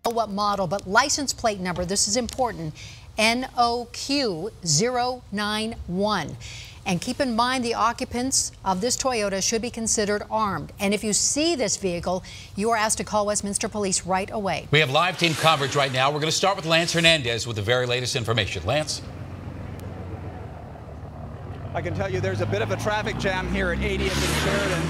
what model, but license plate number, this is important, NOQ091. And keep in mind the occupants of this Toyota should be considered armed. And if you see this vehicle, you are asked to call Westminster Police right away. We have live team coverage right now. We're going to start with Lance Hernandez with the very latest information. Lance? I can tell you there's a bit of a traffic jam here at 80th and Sheridan.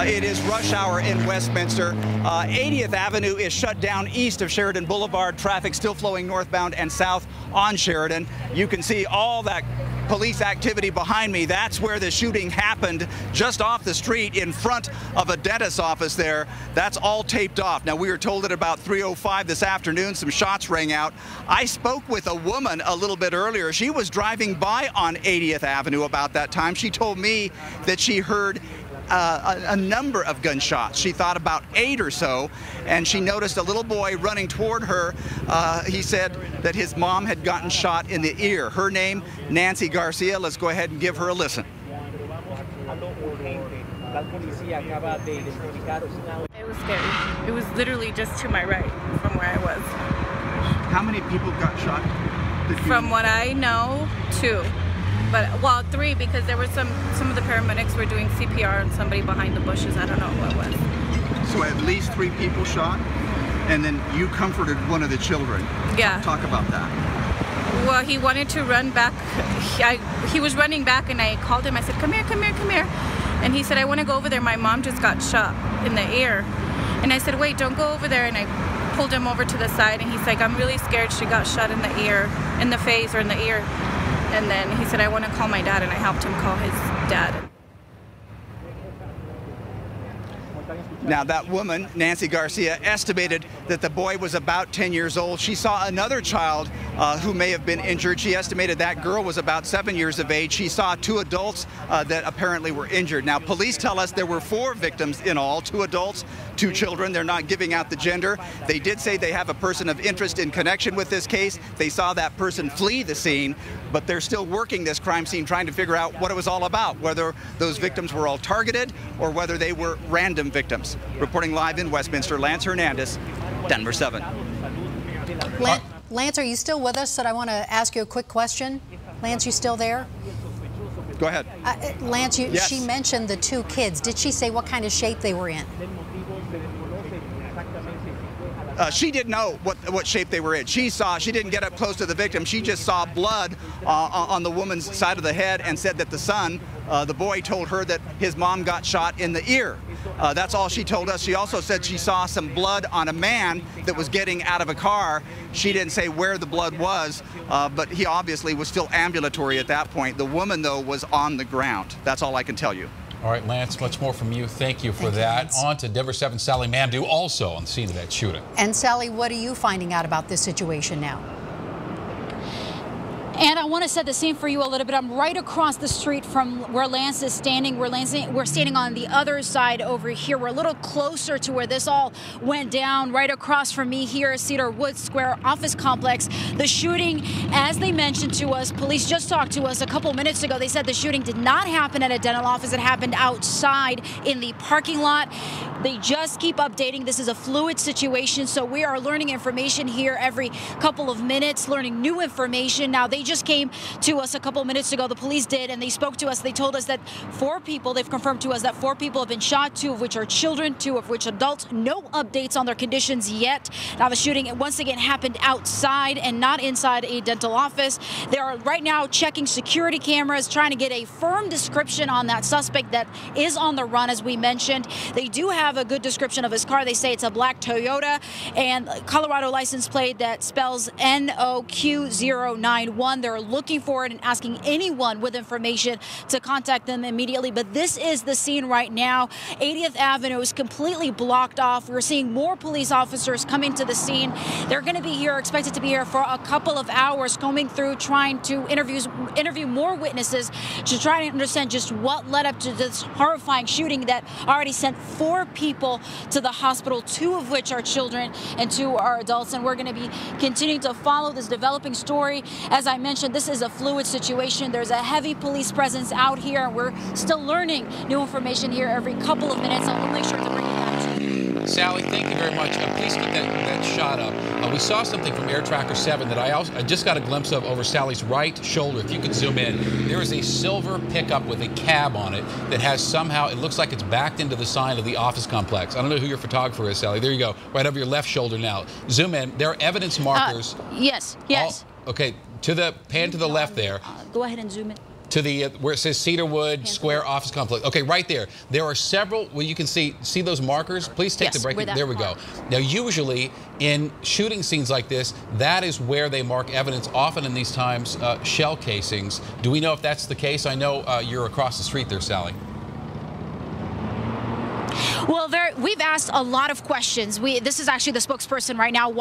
It is rush hour in Westminster. 80th Avenue is shut down east of Sheridan Boulevard. Traffic still flowing northbound and south on Sheridan. You can see all that police activity behind me. That's where the shooting happened, just off the street in front of a dentist's office there. That's all taped off. Now, we were told at about 3:05 this afternoon, some shots rang out. I spoke with a woman a little bit earlier. She was driving by on 80th Avenue about that time. She told me that she heard a number of gunshots. She thought about 8 or so, and she noticed a little boy running toward her. He said that his mom had gotten shot in the ear. Her name, Nancy Garcia. Let's go ahead and give her a listen. It was scary. It was literally just to my right from where I was. How many people got shot? From what I know, 2. But, well, 3, because there were some of the paramedics were doing CPR on somebody behind the bushes. I don't know who it was. So at least 3 people shot, and then you comforted one of the children. Yeah. Talk about that. Well, he wanted to run back. He was running back, and I called him. I said, come here, come here, come here. And he said, I want to go over there. My mom just got shot in the ear. And I said, wait, don't go over there. And I pulled him over to the side, and he's like, I'm really scared she got shot in the ear, in the face or in the ear. And then he said, I want to call my dad, and I helped him call his dad. Now, that woman, Nancy Garcia, estimated that the boy was about 10 years old. She saw another child who may have been injured. She estimated that girl was about 7 years of age. She saw 2 adults that apparently were injured. Now, police tell us there were 4 victims in all, 2 adults, 2 children. They're not giving out the gender. They did say they have a person of interest in connection with this case. They saw that person flee the scene, but they're still working this crime scene, trying to figure out what it was all about, whether those victims were all targeted or whether they were random victims. Reporting live in Westminster, Lance Hernandez, Denver 7. Lance, are you still with us? I want to ask you a quick question. Lance, you still there? Go ahead. Lance, Yes. She mentioned the 2 kids. Did she say what kind of shape they were in? She didn't know what shape they were in. She didn't get up close to the victim. She just saw blood on the woman's side of the head and said that the son, the boy, told her that his mom got shot in the ear. That's all she told us. She also said she saw some blood on a man that was getting out of a car. She didn't say where the blood was, but he obviously was still ambulatory at that point. The woman, though, was on the ground. That's all I can tell you. All right, Lance, much more from you. Thank you for that. On to Denver 7's Sally Mandu, also on the scene of that shooting. And Sally, what are you finding out about this situation now? And I want to set the scene for you a little bit. I'm right across the street from where Lance is standing. We're standing on the other side over here. We're a little closer to where this all went down. Right across from me here, Cedar Woods Square office complex. The shooting, as they mentioned to us, police just talked to us a couple minutes ago. They said the shooting did not happen at a dental office. It happened outside in the parking lot. They just keep updating. This is a fluid situation, so we are learning information here every couple of minutes, learning new information. Now, they just came to us a couple minutes ago, the police did, and they spoke to us. They told us that 4 people, they've confirmed to us that 4 people have been shot, 2 of which are children, 2 of which adults. No updates on their conditions yet. Now, the shooting, once again, happened outside and not inside a dental office. They are right now checking security cameras, trying to get a firm description on that suspect that is on the run, as we mentioned. They do have a good description of his car. They say it's a black Toyota and Colorado license plate that spells NOQ091. They're looking for it and asking anyone with information to contact them immediately. But this is the scene right now. 80th Avenue is completely blocked off. We're seeing more police officers coming to the scene. They're going to be here, expected to be here for a couple of hours, combing through, trying to interview more witnesses to try to understand just what led up to this horrifying shooting that already sent 4 people to the hospital, 2 of which are children and 2 are adults. And we're going to be continuing to follow this developing story. As I mentioned, this is a fluid situation. There's a heavy police presence out here, and we're still learning new information here every couple of minutes. And we'll make sure to bring you back to you. Sally, thank you very much. Please keep that shot up. We saw something from Air Tracker 7 that I just got a glimpse of over Sally's right shoulder. If you could zoom in, there is a silver pickup with a cab on it that has somehow, it looks like it's backed into the sign of the office complex. I don't know who your photographer is, Sally. There you go, right over your left shoulder now. Zoom in. There are evidence markers. Yes. Okay, pan to the left there. Go ahead and zoom in. To the where it says Cedarwood Square Office Complex. Okay, right there. There are several. Well, you can see those markers. Please take the break. There we go. Now, usually in shooting scenes like this, that is where they mark evidence. Often in these times, shell casings. Do we know if that's the case? I know you're across the street there, Sally. Well, we've asked a lot of questions. This is actually the spokesperson right now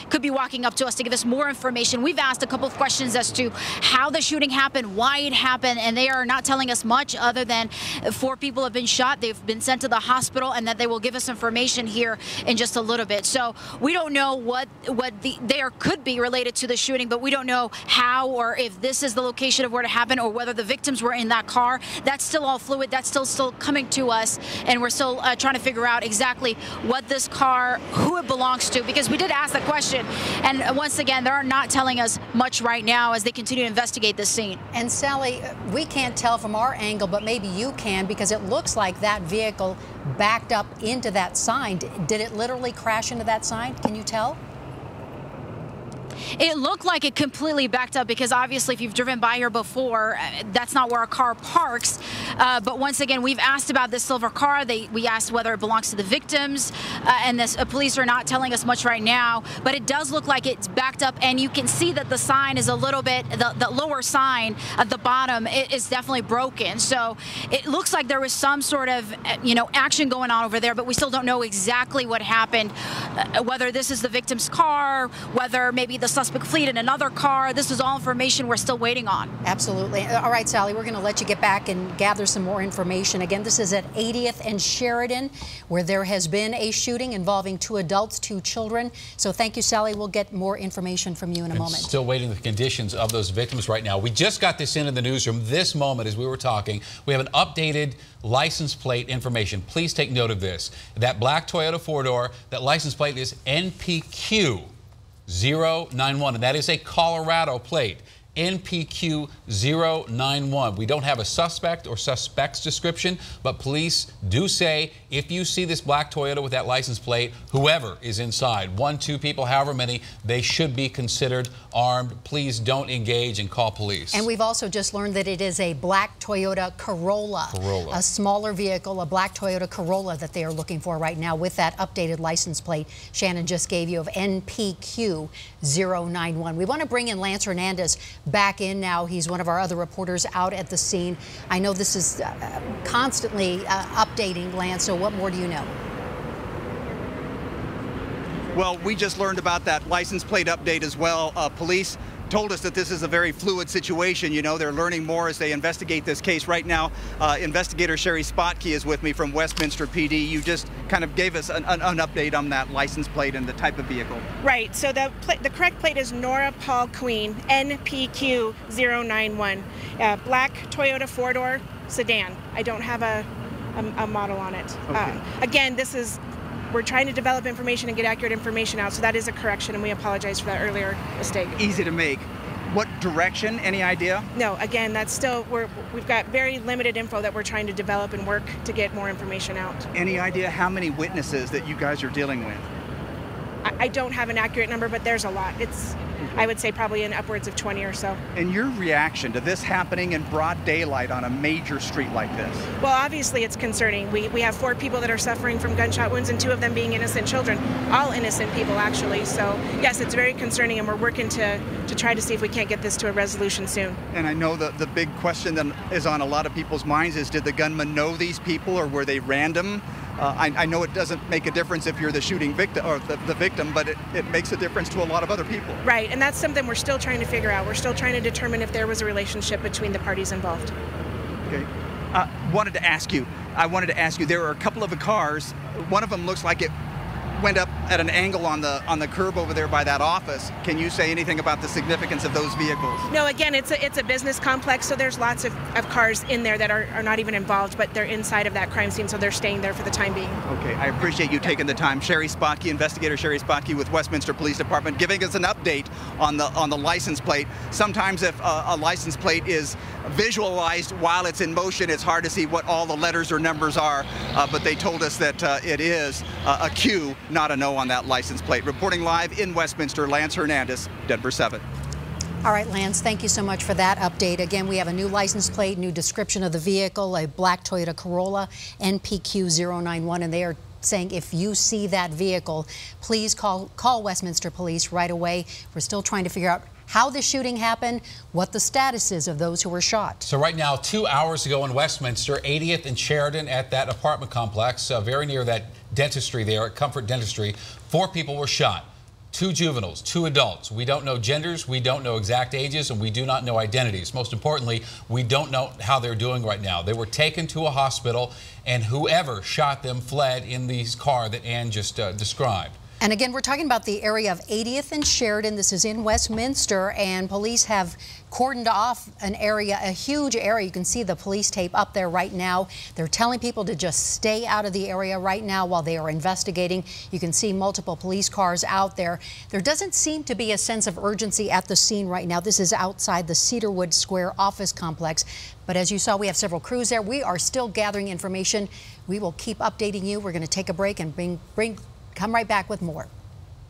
could be walking up to us to give us more information. We've asked a couple of questions as to how the shooting happened, why it happened, and they are not telling us much other than 4 people have been shot. They've been sent to the hospital, and that they will give us information here in just a little bit. So we don't know what there could be related to the shooting, but we don't know how or if this is the location of where it happened or whether the victims were in that car. That's still all fluid. That's still coming to us, and we're still trying to figure out exactly what this car, who it belongs to, because we did ask the question, and once again, they're not telling us much right now as they continue to investigate this scene. And Sally, we can't tell from our angle, but maybe you can, because it looks like that vehicle backed up into that sign. Did it literally crash into that sign? Can you tell? It looked like it completely backed up because obviously if you've driven by here before, that's not where a car parks. But once again, we've asked about this silver car. We asked whether it belongs to the victims, and the police are not telling us much right now. But it does look like it's backed up, and you can see that the sign is a little bit, the lower sign at the bottom is definitely broken. So it looks like there was some sort of, action going on over there, but we still don't know exactly what happened, whether this is the victim's car, whether maybe the suspect fled in another car. This is all information we're still waiting on. Absolutely. All right, Sally, we're going to let you get back and gather some more information. Again, this is at 80th and Sheridan, where there has been a shooting involving 2 adults, 2 children. So thank you, Sally. We'll get more information from you in a moment. Still waiting the conditions of those victims right now. We just got this in the newsroom this moment as we were talking. We have an updated license plate information. Please take note of this. That black Toyota 4-door, that license plate is NPQ 091, and that is a Colorado plate. NPQ 091. We don't have a suspect or suspect's description, but police do say if you see this black Toyota with that license plate, whoever is inside, 1, 2 people, however many, they should be considered armed. Please don't engage and call police. And we've also just learned that it is a black Toyota Corolla. A smaller vehicle, a black Toyota Corolla that they are looking for right now with that updated license plate Shannon just gave you of NPQ 091. We want to bring in Lance Hernandez back in now. He's one of our other reporters out at the scene. I know this is constantly updating, Lance, so what more do you know? Well, we just learned about that license plate update as well. Police told us that this is a very fluid situation. They're learning more as they investigate this case. Right now, investigator Sherry Spotke is with me from Westminster PD. You just kind of gave us an update on that license plate and the type of vehicle. Right, so the correct plate is Nora Paul Queen, NPQ 091, black Toyota 4-door sedan. I don't have a model on it. Okay. Again, we're trying to develop information and get accurate information out, so that is a correction, and we apologize for that earlier mistake. Easy to make. What direction? Any idea? No, again, that's still, we've got very limited info that we're trying to develop and work to get more information out. Any idea how many witnesses that you guys are dealing with? I don't have an accurate number, but there's a lot. I would say probably in upwards of 20 or so. And your reaction to this happening in broad daylight on a major street like this? Well, obviously it's concerning. We have 4 people that are suffering from gunshot wounds and 2 of them being innocent children. All innocent people, actually. So, yes, it's very concerning, and we're working to try to see if we can't get this to a resolution soon. And I know the big question that is on a lot of people's minds is, did the gunman know these people, or were they random? I know it doesn't make a difference if you're the shooting victim or the victim, but it makes a difference to a lot of other people. Right, and that's something we're still trying to figure out. We're still trying to determine if there was a relationship between the parties involved. Okay. I wanted to ask you, there were a couple of the cars. One of them looks like it went up at an angle on the curb over there by that office. Can you say anything about the significance of those vehicles? No, again, it's a business complex, so there's lots of cars in there that are not even involved, but they're inside of that crime scene, so they're staying there for the time being. Okay, I appreciate you taking the time. Sherry Spotke, investigator Sherry Spotke with Westminster Police Department, giving us an update on the license plate. Sometimes if a license plate is visualized while it's in motion, it's hard to see what all the letters or numbers are, but they told us that it is a Q, not a no on that license plate. Reporting live in Westminster, Lance Hernandez, Denver 7. All right, Lance, thank you so much for that update. Again, we have a new license plate, new description of the vehicle, a black Toyota Corolla, NPQ091, and they are saying if you see that vehicle, please call Westminster Police right away. We're still trying to figure out how the shooting happened, what the status is of those who were shot. So right now, 2 hours ago in Westminster, 80th and Sheridan at that apartment complex, very near that dentistry there at Comfort Dentistry, 4 people were shot. 2 juveniles, 2 adults. We don't know genders, we don't know exact ages, and we do not know identities. Most importantly, we don't know how they're doing right now. They were taken to a hospital, and whoever shot them fled in the car that Ann just described. And again, we're talking about the area of 80th and Sheridan. This is in Westminster, and police have cordoned off an area, a huge area. You can see the police tape up there right now. They're telling people to just stay out of the area right now while they are investigating. You can see multiple police cars out there. There doesn't seem to be a sense of urgency at the scene right now. This is outside the Cedarwood Square office complex. But as you saw, we have several crews there. We are still gathering information. We will keep updating you. We're going to take a break and come right back with more.